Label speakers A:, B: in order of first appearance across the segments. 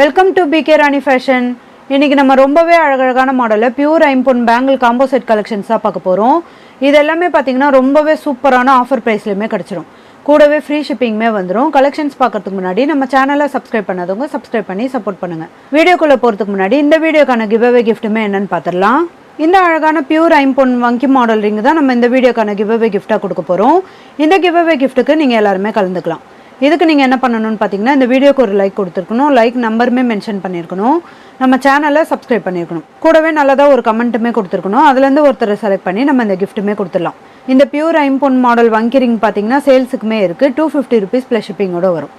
A: Welcome to PK Rani fashion. இன்றைக்கி நம்ம ரொம்பவே அழகழகான மாடலில் பியூர் ஐம்பொன் பேங்கிள் காம்போ செட் கலெக்ஷன்ஸ் தான் பார்க்க போகிறோம். இது எல்லாமே பார்த்திங்கன்னா ரொம்பவே சூப்பரான ஆஃபர் ப்ரைஸ்லையுமே கிடச்சிரும். கூடவே ஃப்ரீ ஷிப்பிங்குமே வந்துடும். கலெக்ஷன்ஸ் பார்க்கறதுக்கு முன்னாடி நம்ம சேனலை சப்ஸ்கிரைப் பண்ணாதவங்க சப்ஸ்கிரைப் பண்ணி சப்போர்ட் பண்ணுங்கள். வீடியோக்குள்ளே போகிறதுக்கு முன்னாடி இந்த வீடியோக்கான கிவ்அவே கிஃப்ட்டுமே என்னென்னு பார்த்துடலாம். இந்த அழகான பியூர் ஐம்பொன் வங்கி மாடல் ரிங் தான் நம்ம இந்த வீடியோக்கான கிவ்அவே கிஃப்ட்டாக கொடுக்க போகிறோம். இந்த கிவ்அவே கிஃப்ட்டுக்கு நீங்கள் எல்லாருமே கலந்துக்கலாம். இதுக்கு நீங்கள் என்ன பண்ணணும்னு பார்த்தீங்கன்னா, இந்த வீடியோக்கு ஒரு லைக் கொடுத்துருக்கணும், லைக் நம்பருமே மென்ஷன் பண்ணியிருக்கணும், நம்ம சேனலை சப்ஸ்கிரைப் பண்ணியிருக்கணும், கூடவே நல்லதாக ஒரு கமெண்ட்டுமே கொடுத்துருக்கணும். அதுலேருந்து ஒருத்தரை செலக்ட் பண்ணி நம்ம இந்த கிஃப்ட்டுமே கொடுத்துடலாம். இந்த பியூர் ஐம்பொன் மாடல் வங்கி ரிங் பார்த்தீங்கன்னா சேல்ஸுக்குமே இருக்குது. 250 rupees ப்ளஸ் ஷிப்பிங்கோடு வரும்.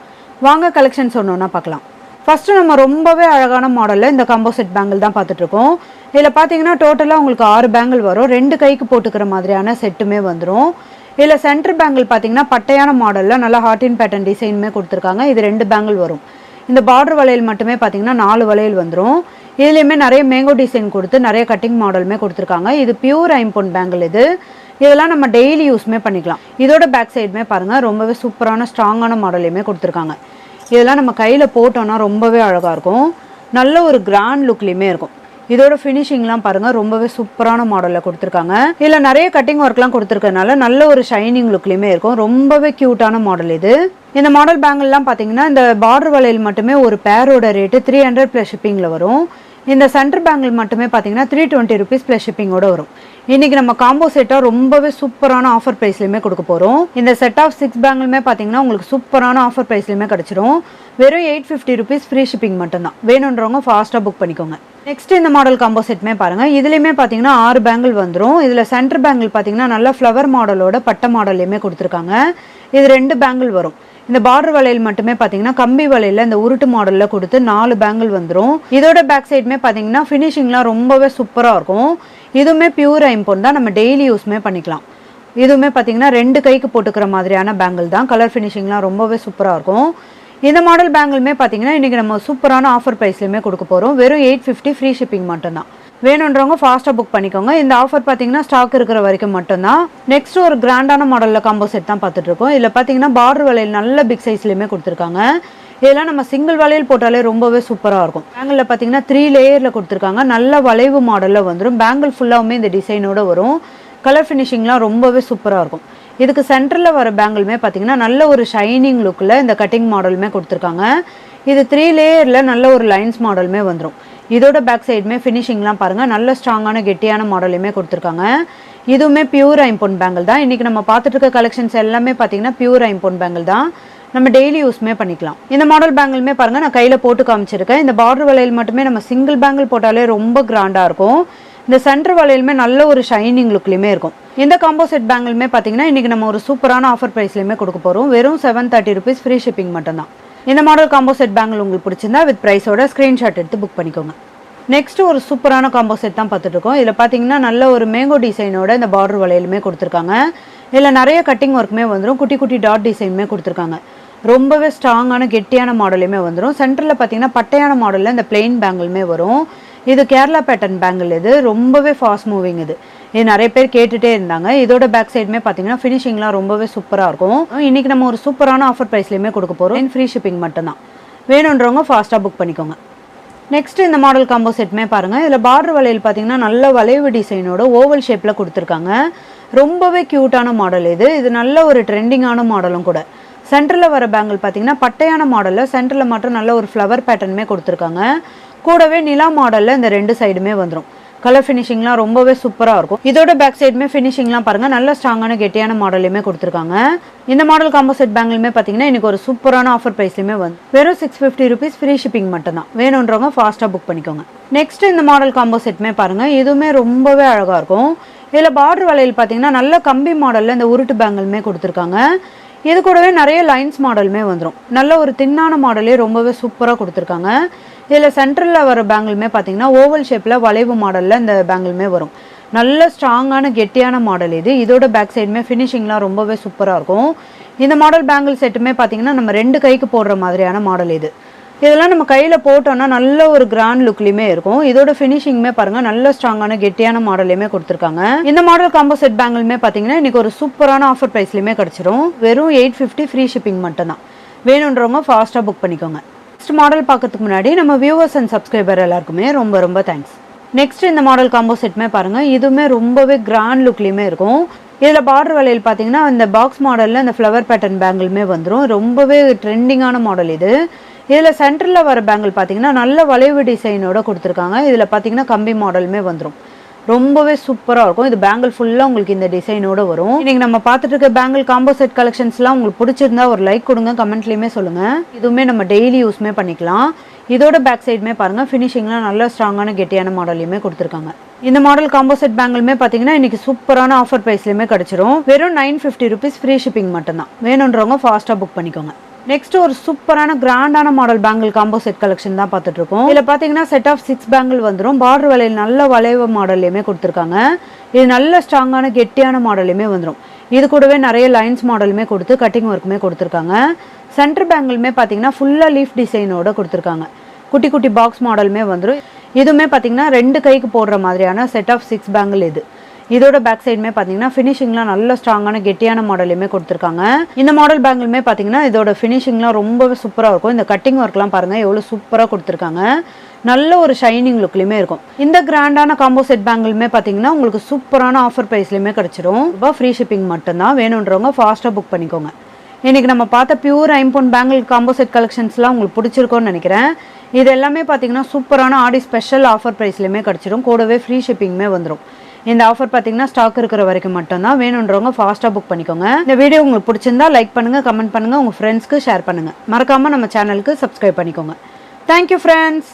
A: வாங்க கலெக்ஷன்ஸ் ஒன்று பார்க்கலாம். ஃபஸ்ட்டு நம்ம ரொம்பவே அழகான மாடலில் இந்த காம்போ செட் பேங்கிள் தான் பார்த்துட்ருக்கோம். இதில் பார்த்தீங்கன்னா டோட்டலாக உங்களுக்கு 6 பேங்கிள் வரும். 2 கைக்கு போட்டுக்கிற மாதிரியான செட்டுமே வந்துடும். இதில் சென்டர் பேங்கிள் பார்த்தீங்கன்னா பட்டையான மாடலில் நல்லா ஹார்டின் பேட்டர்ன் டிசைனுமே கொடுத்துருக்காங்க. இது 2 பேங்கிள் வரும். இந்த பார்டர் வளையல் மட்டுமே பார்த்தீங்கன்னா 4 வளையல் வந்துடும். இதுலேயுமே நிறைய மேங்கோ டிசைன் கொடுத்து நிறைய கட்டிங் மாடலுமே கொடுத்துருக்காங்க. இது பியூர் ஐம்பொன் பேங்கிள். இதெல்லாம் நம்ம டெய்லி யூஸ்மே பண்ணிக்கலாம். இதோட பேக் சைடுமே பாருங்கள், ரொம்பவே சூப்பரான ஸ்ட்ராங்கான மாடலையுமே கொடுத்துருக்காங்க. இதெல்லாம் நம்ம கையில் போட்டோன்னா ரொம்பவே அழகாக இருக்கும். நல்ல ஒரு கிராண்ட் லுக்லேயுமே இருக்கும். இதோட ஃபினிஷிங்லாம் பாருங்கள், ரொம்பவே சூப்பரான மாடலில் கொடுத்துருக்காங்க. இதில் நிறைய கட்டிங் ஒர்க்லாம் கொடுத்துருக்கனால நல்ல ஒரு ஷைனிங் லுக்லேயுமே இருக்கும். ரொம்பவே க்யூட்டான மாடல் இது. இந்த மாடல் பேங்கிள்லாம் பார்த்தீங்கன்னா இந்த பார்டர் வளையல் மட்டுமே ஒரு பேரோட ரேட்டு 300 ப்ளஸ் ஷிப்பிங்கில் வரும். இந்த சென்டர் பேங்கிள் மட்டுமே பார்த்தீங்கன்னா 320 rupees ப்ளஸ் ஷிப்பிங்கோடு வரும். இன்றைக்கி நம்ம காம்போ செட்டாக ரொம்பவே சூப்பரான ஆஃபர் ப்ரைஸ்லையுமே கொடுக்க போகிறோம். இந்த செட் ஆஃப் 6 பேங்கிளுமே பார்த்தீங்கன்னா உங்களுக்கு சூப்பரான ஆஃபர் ப்ரைஸ்லையுமே கிடச்சிரும். வெறும் 850 rupees ஃப்ரீ ஷிப்பிங் மட்டும்தான். வேணுன்றவங்க ஃபாஸ்ட்டாக புக் பண்ணிக்கோங்க. நெக்ஸ்ட் இந்த மாடல் காம்போ செட்டுமே பாருங்கள். இதுலேயுமே பார்த்தீங்கன்னா 6 பேங்கிள் வந்துடும். இதில் சென்டர் பேங்கிள் பார்த்தீங்கன்னா நல்ல ஃப்ளவர் மாடலோட பட்டை மாடல்லையுமே கொடுத்துருக்காங்க. இது 2 பேங்கிள் வரும். இந்த பார்டர் வளையல் மட்டுமே பார்த்தீங்கன்னா கம்பி வளையலில் இந்த உருட்டு மாடலில் கொடுத்து 4 பேங்கிள் வந்துடும். இதோட பேக் சைடுமே பார்த்தீங்கன்னா ஃபினிஷிங்லாம் ரொம்பவே சூப்பராக இருக்கும். இதுவுமே பியூர் ஐம்பொன் தான், நம்ம டெய்லி யூஸ்மே பண்ணிக்கலாம். இதுவுமே பார்த்தீங்கன்னா 2 கைக்கு போட்டுக்கிற மாதிரியான பேங்கிள் தான். கலர் ஃபினிஷிங்லாம் ரொம்பவே சூப்பராக இருக்கும். இந்த மாடல் பேங்கிளுமே பார்த்தீங்கன்னா இன்றைக்கி நம்ம சூப்பரான ஆஃபர் ப்ரைஸ்லையுமே கொடுக்க போகிறோம். வெறும் 850 ஃப்ரீ ஷிப்பிங் மட்டும்தான். வேணுன்றவங்க ஃபாஸ்ட்டாக புக் பண்ணிக்கோங்க. இந்த ஆஃபர் பார்த்தீங்கன்னா ஸ்டாக் இருக்கிற வரைக்கும் மட்டும்தான். நெக்ஸ்ட் ஒரு கிராண்டான மாடலில் காம்போ செட் தான் பார்த்துட்ருக்கோம். இதில் பார்த்தீங்கன்னா பார்டர் வளையல் நல்ல பிக் சைஸ்லையுமே கொடுத்துருக்காங்க. இதெல்லாம் நம்ம சிங்கிள் வளையல் போட்டாலே ரொம்பவே சூப்பராக இருக்கும். பேங்கிளில் பார்த்தீங்கன்னா 3 லேயரில் கொடுத்துருக்காங்க. நல்ல வளைவு மாடலில் வந்துடும். பேங்கிள் ஃபுல்லாகவுமே இந்த டிசைனோடு வரும். கலர் ஃபினிஷிங்லாம் ரொம்பவே சூப்பராக இருக்கும். இதுக்கு சென்டரில் வர பேங்கிளுமே பார்த்தீங்கன்னா நல்ல ஒரு ஷைனிங் லுக்கில் இந்த கட்டிங் மாடலுமே கொடுத்துருக்காங்க. இது 3 லேயரில் நல்ல ஒரு லைன்ஸ் மாடலுமே வந்துடும். இதோட பேக் சைடுமே ஃபினிஷிங்லாம் பாருங்கள், நல்ல ஸ்ட்ராங்கான கெட்டியான மாடலையுமே கொடுத்துருக்காங்க. இதுவுமே பியூர் ஐம்பொன் பேங்கிள் தான். இன்றைக்கி நம்ம பார்த்துட்டு இருக்க கலெக்ஷன்ஸ் எல்லாமே பார்த்தீங்கன்னா பியூர் ஐம்பொன் பேங்கிள் தான். நம்ம டெய்லி யூஸ்மே பண்ணிக்கலாம். இந்த மாடல் பேங்கிளுமே பாருங்கள், நான் கையில் போட்டு காமிச்சிருக்கேன். இந்த பார்டர் வளையல் மட்டுமே நம்ம சிங்கிள் பேங்கிள் போட்டாலே ரொம்ப கிராண்டாக இருக்கும். இந்த சென்டர் வளையலுமே நல்ல ஒரு ஷைனிங் லுக்லையுமே இருக்கும். இந்த காம்போ செட் பேங்கிளுமே பார்த்தீங்கன்னா இன்றைக்கி நம்ம ஒரு சூப்பரான ஆஃபர் ப்ரைஸ்லையுமே கொடுக்க போகிறோம். வெறும் 730 rupees ஃப்ரீ ஷிப்பிங் மட்டும்தான். இந்த மாடல் காம்போ செட் பேங்கிள் உங்களுக்கு பிடிச்சிருந்தா வித் ப்ரைஸோட ஸ்க்ரீன்ஷாட் எடுத்து புக் பண்ணிக்கோங்க. நெக்ஸ்ட் ஒரு சூப்பரான காம்போ செட் தான் பார்த்துட்ருக்கோம். இதில் பார்த்தீங்கன்னா நல்ல ஒரு மேங்கோ டிசைனோட இந்த பார்டர் வளையலுமே கொடுத்துருக்காங்க. இதில் நிறைய கட்டிங் ஒர்க்குமே வந்துடும். குட்டி குட்டி டாட் டிசைனுமே கொடுத்துருக்காங்க. ரொம்பவே ஸ்ட்ராங்கான கெட்டியான மாடலுமே வந்துடும். சென்டரில் பார்த்தீங்கன்னா பட்டையான மாடலில் இந்த பிளெயின் பேங்கிளுமே வரும். இது கேரளா பேட்டர்ன் பேங்கிள். இது ரொம்பவே ஃபாஸ்ட் மூவிங். இது நிறைய பேர் கேட்டுகிட்டே இருந்தாங்க. இதோட பேக் சைடுமே பார்த்தீங்கன்னா ஃபினிஷிங்லாம் ரொம்பவே சூப்பராக இருக்கும். இன்றைக்கி நம்ம ஒரு சூப்பரான ஆஃபர் ப்ரைஸ்லையுமே கொடுக்க போகிறோம். ஃப்ரீ ஷிப்பிங் மட்டும்தான். வேணுன்றவங்க ஃபாஸ்ட்டாக புக் பண்ணிக்கோங்க. நெக்ஸ்ட் இந்த மாடல் காம்போ செட்டுமே பாருங்கள். இதில் பார்டர் வளையல் பார்த்தீங்கன்னா நல்ல வளைவு டிசைனோட ஓவல் ஷேப்பில் கொடுத்துருக்காங்க. ரொம்பவே க்யூட்டான மாடல் இது நல்ல ஒரு ட்ரெண்டிங்கான மாடலும் கூட. சென்டரில் வர பேங்கிள் பார்த்தீங்கன்னா பட்டையான மாடலில் சென்டரில் மட்டும் நல்ல ஒரு ஃப்ளவர் பேட்டர்னுமே கொடுத்துருக்காங்க. கூடவே நிலா மாடலில் இந்த 2 சைடுமே வந்துடும். கலர் ஃபினிஷிங்லாம் ரொம்பவே சூப்பராக இருக்கும். இதோட பேக் சைடுமே ஃபினிஷிங்லாம் பாருங்கள், நல்ல ஸ்ட்ராங்கான கெட்டியான மாடலையுமே கொடுத்துருக்காங்க. இந்த மாடல் காம்போ செட் பேங்கிளுமே பார்த்தீங்கன்னா இன்றைக்கி ஒரு சூப்பரான ஆஃபர் ப்ரைஸ்லையுமே வந்து வெறும் 650 rupees ஃப்ரீ ஷிப்பிங் மட்டும்தான். வேணுன்றவங்க ஃபாஸ்ட்டாக புக் பண்ணிக்கோங்க. நெக்ஸ்ட் இந்த மாடல் காம்போ செட்டுமே பாருங்கள். இதுவுமே ரொம்பவே அழகாக இருக்கும். இதில் பார்டர் வளையல் பார்த்தீங்கன்னா நல்ல கம்பி மாடலில் இந்த உருட்டு பேங்கிளுமே கொடுத்துருக்காங்க. இது கூடவே நிறைய லைன்ஸ் மாடலுமே வந்துடும். நல்ல ஒரு தின்னான மாடலே ரொம்பவே சூப்பராக கொடுத்துருக்காங்க. இதில் சென்டரில் வர பேங்கிளுமே பார்த்தீங்கன்னா ஓவல் ஷேப்பில் வளைவு மாடலில் இந்த பேங்கிளுமே வரும். நல்ல ஸ்ட்ராங்கான கெட்டியான மாடல் இதோட பேக் சைடுமே ஃபினிஷிங்லாம் ரொம்பவே சூப்பராக இருக்கும். இந்த மாடல் பேங்கிள் செட்டுமே பார்த்தீங்கன்னா நம்ம 2 கைக்கு போடுற மாதிரியான மாடல் இதெல்லாம் நம்ம கையில் போட்டோன்னா நல்ல ஒரு கிராண்ட் லுக்லையுமே இருக்கும். இதோட ஃபினிஷிங்குமே பாருங்கள், நல்ல ஸ்ட்ராங்கான கெட்டியான மாடலையுமே கொடுத்துருக்காங்க. இந்த மாடல் காம்போ செட் பேங்கிளுமே பார்த்தீங்கன்னா இன்றைக்கி ஒரு சூப்பரான ஆஃபர் ப்ரைஸ்லையுமே கிடச்சிரும். வெறும் 850 ஃப்ரீ ஷிப்பிங் மட்டும்தான். வேணுன்றவங்க ஃபாஸ்ட்டாக புக் பண்ணிக்கோங்க. நெக்ஸ்ட் மாடல் பார்க்கறதுக்கு முன்னாடி நம்ம வியூவர்ஸ் அண்ட் சப்ஸ்கிரைபர் எல்லாருக்குமே ரொம்ப ரொம்ப தேங்க்ஸ். நெக்ஸ்ட் இந்த மாடல் காம்போ செட்டுமே பாருங்கள், இதுவுமே ரொம்பவே கிராண்ட் லுக்லேயுமே இருக்கும். இதில் பார்டர் வளையல் பார்த்தீங்கன்னா இந்த பாக்ஸ் மாடலில் இந்த ஃப்ளவர் பேட்டர்ன் பேங்கிளுமே வந்துடும். ரொம்பவே ட்ரெண்டிங்கான மாடல் இது. இதில் சென்டரில் வர பேங்கிள் பார்த்தீங்கன்னா நல்ல வளைவு டிசைனோட கொடுத்துருக்காங்க. இதில் பார்த்தீங்கன்னா கம்பி மாடலுமே வந்துடும். ரொம்பவே சூப்பராக இருக்கும். இது பேங்கிள் ஃபுல்லாக உங்களுக்கு இந்த டிசைனோட வரும். இன்றைக்கி நம்ம பார்த்துட்டு இருக்க பேங்கிள் காம்போ செட் கலெக்ஷன்ஸ்லாம் உங்களுக்கு பிடிச்சிருந்தா ஒரு லைக் கொடுங்க, கமெண்ட்லேயுமே சொல்லுங்கள். இதுவுமே நம்ம டெய்லி யூஸ்மே பண்ணிக்கலாம். இதோட பேக் சைடுமே பாருங்கள், ஃபினிஷிங்லாம் நல்ல ஸ்ட்ராங்கான கெட்டியான மாடல்லையுமே கொடுத்துருக்காங்க. இந்த மாடல் காம்போ செட் பேங்கிளுமே பார்த்தீங்கன்னா இன்றைக்கி சூப்பரான ஆஃபர் ப்ரைஸ்லையுமே கிடச்சிரும். வெறும் 950 rupees ஃப்ரீ ஷிப்பிங் மட்டும்தான். வேணுன்றவங்க ஃபாஸ்ட்டாக புக் பண்ணிக்கோங்க. நெக்ஸ்ட் ஒரு சூப்பரான கிராண்டான model bangle combo set collection தான் பார்த்துட்டு இருக்கோம். இதில் பார்த்தீங்கன்னா செட் ஆஃப் 6 பேங்கிள் வந்துடும். பார்டர் வளையல் நல்ல வளைவு மாடல்லையுமே கொடுத்துருக்காங்க. இது நல்ல ஸ்ட்ராங்கான கெட்டியான மாடல்லையுமே வந்துடும். இது கூடவே நிறைய லைன்ஸ் மாடலுமே கொடுத்து கட்டிங் ஒர்க்குமே கொடுத்துருக்காங்க. சென்டர் பேங்கிளுமே பார்த்தீங்கன்னா ஃபுல்லாக லீஃப் டிசைனோட கொடுத்துருக்காங்க. குட்டி குட்டி பாக்ஸ் மாடலுமே வந்துடும். இதுவுமே பார்த்தீங்கன்னா 2 கைக்கு போடுற மாதிரியான செட் ஆஃப் 6 பேங்கிள் இது. இதோட பேக் சைடுமே பார்த்தீங்கன்னா ஃபினிஷிங்லாம் நல்ல ஸ்ட்ராங்கான கெட்டியான மாடலுமே கொடுத்துருக்காங்க. இந்த மாடல் பேங்கிளுமே பார்த்தீங்கன்னா இதோட ஃபினிஷிங்லாம் ரொம்பவே சூப்பராக இருக்கும். இந்த கட்டிங் ஒர்க்லாம் பாருங்கள் எவ்வளோ சூப்பராக கொடுத்துருக்காங்க. நல்ல ஒரு ஷைனிங் லுக்லையுமே இருக்கும். இந்த கிராண்டான காம்போ செட் பேங்கிளுமே பார்த்தீங்கன்னா உங்களுக்கு சூப்பரான ஆஃபர் ப்ரைஸ்லையுமே கிடச்சிரும். இப்போ ஃப்ரீ ஷிப்பிங் மட்டும்தான். வேணுன்றவங்க ஃபாஸ்ட்டாக புக் பண்ணிக்கோங்க. இன்றைக்கி நம்ம பார்த்த பியூர் ஐம்பொன் பேங்கிள் காம்போ செட் கலெக்ஷன்ஸ்லாம் உங்களுக்கு பிடிச்சிருக்கோன்னு நினைக்கிறேன். இது எல்லாமே பார்த்தீங்கன்னா சூப்பரான ஆடி ஸ்பெஷல் ஆஃபர் ப்ரைஸ்லையுமே கிடச்சிடும். கூடவே ஃப்ரீ ஷிப்பிங்குமே வந்துடும். இந்த ஆஃபர் பார்த்தீங்கன்னா ஸ்டாக் இருக்கிற வரைக்கும் மட்டும்தான். வேணுன்றவங்க ஃபாஸ்ட்டாக புக் பண்ணிக்கோங்க. இந்த வீடியோ உங்களுக்கு பிடிச்சிருந்தா லைக் பண்ணுங்கள், கமெண்ட் பண்ணுங்கள், உங்கள் ஃப்ரெண்ட்ஸ்க்கு ஷேர் பண்ணுங்கள். மறக்காமல் நம்ம சேனலுக்கு சப்ஸ்கிரைப் பண்ணிக்கோங்க. Thank you friends.